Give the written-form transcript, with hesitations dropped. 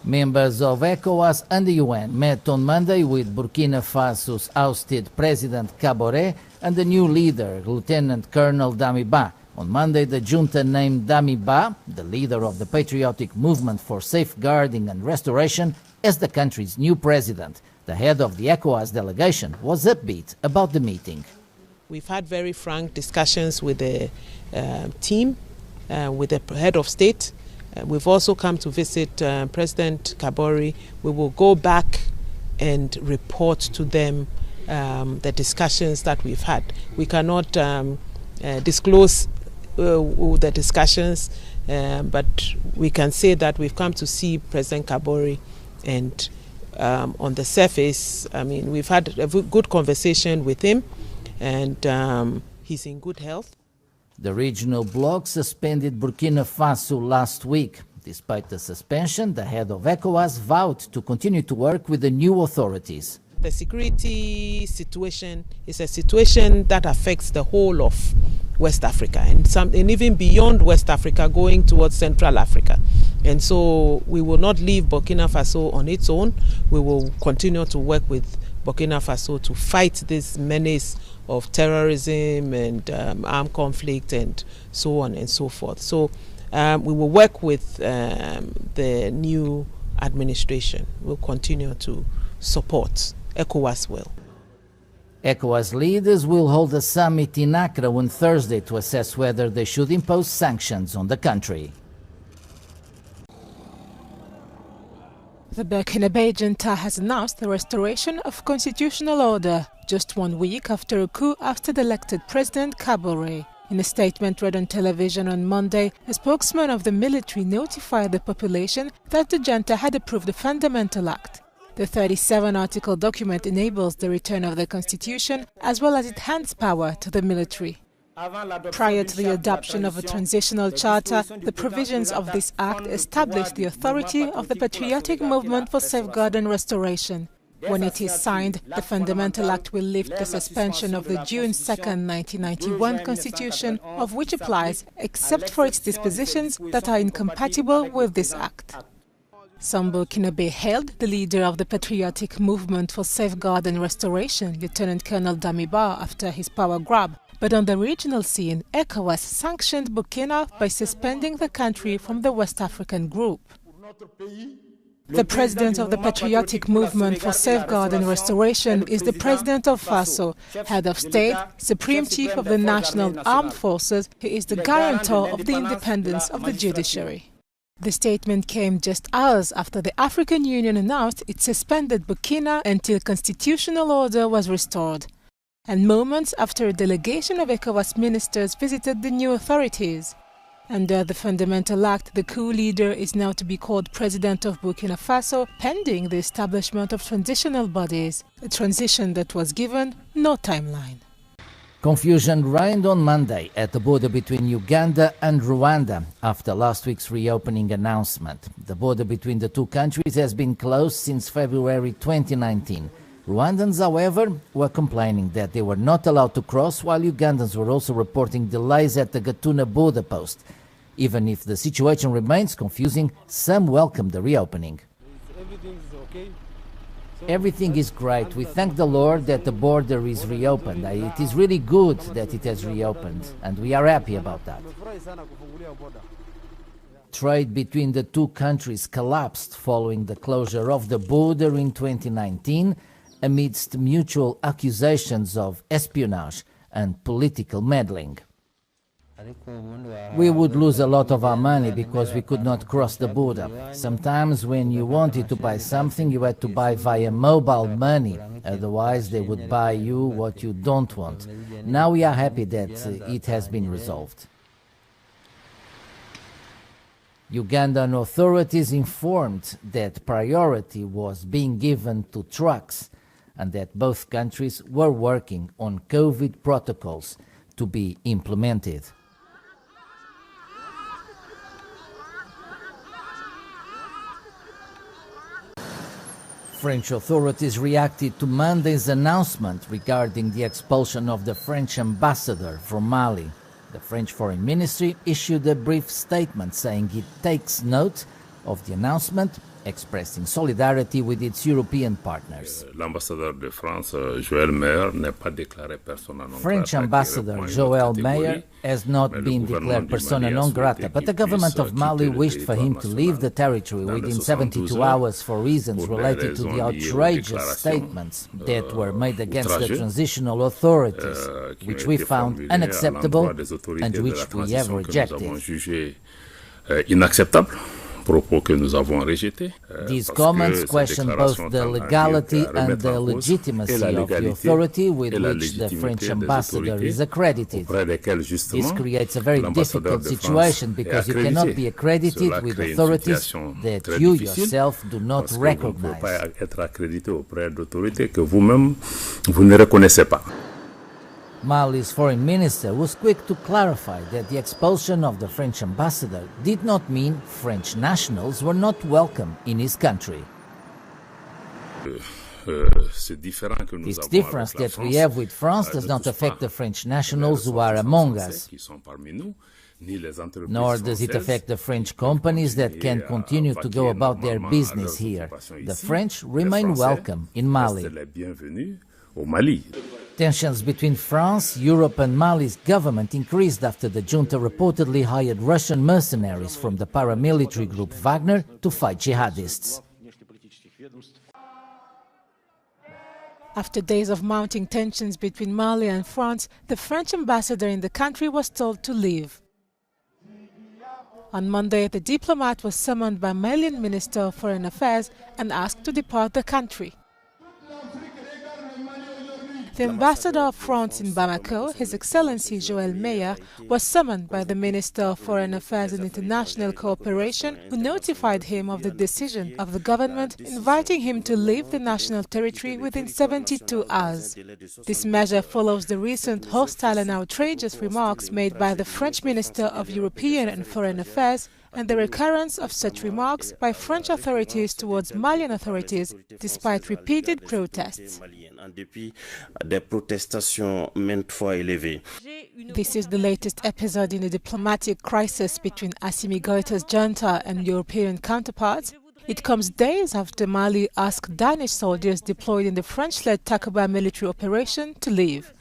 Members of ECOWAS and the UN met on Monday with Burkina Faso's ousted President Kabore and the new leader, Lieutenant Colonel Damiba. On Monday, the Junta named Damiba, the leader of the Patriotic Movement for Safeguarding and Restoration, as the country's new president. The head of the ECOWAS delegation was upbeat about the meeting. We've had very frank discussions with the team, with the head of state. We've also come to visit President Kabore. We will go back and report to them the discussions that we've had. We cannot disclose the discussions, but we can say that we've come to see President Kabore, and on the surface, I mean, we've had a good conversation with him, and he's in good health. The regional bloc suspended Burkina Faso last week. Despite the suspension, the head of ECOWAS vowed to continue to work with the new authorities. The security situation is a situation that affects the whole of West Africa and even beyond West Africa, going towards Central Africa. And so we will not leave Burkina Faso on its own. We will continue to work with Burkina Faso to fight this menace of terrorism and armed conflict and so on and so forth. So we will work with the new administration. We'll continue to support ECOWAS well. ECOWAS leaders will hold a summit in Accra on Thursday to assess whether they should impose sanctions on the country. The Burkina Junta has announced the restoration of constitutional order just 1 week after a coup ousted elected President Kabore. In a statement read on television on Monday, a spokesman of the military notified the population that the junta had approved the Fundamental Act. The 37-article document enables the return of the constitution as well as it hands power to the military. Prior to the adoption of a transitional charter, the provisions of this act established the authority of the Patriotic Movement for Safeguard and Restoration. When it is signed, the Fundamental Act will lift the suspension of the June 2, 1991 Constitution, of which applies except for its dispositions that are incompatible with this act. Some Burkinabe hailed the leader of the Patriotic Movement for Safeguard and Restoration, Lieutenant Colonel Damiba, after his power grab. But on the regional scene, ECOWAS sanctioned Burkina by suspending the country from the West African group. The president of the Patriotic Movement for Safeguard and Restoration is the president of Faso, head of state, supreme chief of the National Armed Forces. He is the guarantor of the independence of the judiciary. The statement came just hours after the African Union announced it suspended Burkina until constitutional order was restored, and moments after a delegation of ECOWAS ministers visited the new authorities. Under the Fundamental Act, the coup leader is now to be called President of Burkina Faso, pending the establishment of transitional bodies, a transition that was given no timeline. Confusion reigned on Monday at the border between Uganda and Rwanda after last week's reopening announcement. The border between the two countries has been closed since February 2019. Rwandans, however, were complaining that they were not allowed to cross, while Ugandans were also reporting delays at the Gatuna border post. Even if the situation remains confusing, some welcome the reopening. Everything is great. We thank the Lord that the border is reopened. It is really good that it has reopened, and we are happy about that. Trade between the two countries collapsed following the closure of the border in 2019, amidst mutual accusations of espionage and political meddling. We would lose a lot of our money because we could not cross the border. Sometimes when you wanted to buy something, you had to buy via mobile money, otherwise they would buy you what you don't want. Now we are happy that it has been resolved. Ugandan authorities informed that priority was being given to trucks and that both countries were working on COVID protocols to be implemented. French authorities reacted to Monday's announcement regarding the expulsion of the French ambassador from Mali. The French Foreign Ministry issued a brief statement saying it takes note of the announcement, expressing solidarity with its European partners. French Ambassador Joël Meyer has not been declared persona non grata, but the government of Mali wished for him to leave the territory within 72 hours for reasons related to the outrageous statements that were made against the transitional authorities, which we found unacceptable and which we have rejected. These comments question both the legality and the legitimacy of the authority with which the French ambassador is accredited. This creates a very difficult situation because you cannot be accredited with authorities that you yourself do not recognize. Mali's foreign minister was quick to clarify that the expulsion of the French ambassador did not mean French nationals were not welcome in his country. This difference that we have with France does not affect the French nationals who are among us, nor does it affect the French companies that can continue to go about their business here. The French remain welcome in Mali. Tensions between France, Europe and Mali's government increased after the junta reportedly hired Russian mercenaries from the paramilitary group Wagner to fight jihadists. After days of mounting tensions between Mali and France, the French ambassador in the country was told to leave. On Monday, the diplomat was summoned by Malian Minister of Foreign Affairs and asked to depart the country. The ambassador of France in Bamako, His Excellency Joël Meyer, was summoned by the Minister of Foreign Affairs and International Cooperation, who notified him of the decision of the government inviting him to leave the national territory within 72 hours. This measure follows the recent hostile and outrageous remarks made by the French Minister of European and Foreign Affairs and the recurrence of such remarks by French authorities towards Malian authorities, despite repeated protests. This is the latest episode in the diplomatic crisis between Assimi Goïta's junta and European counterparts. It comes days after Mali asked Danish soldiers deployed in the French-led Takuba military operation to leave.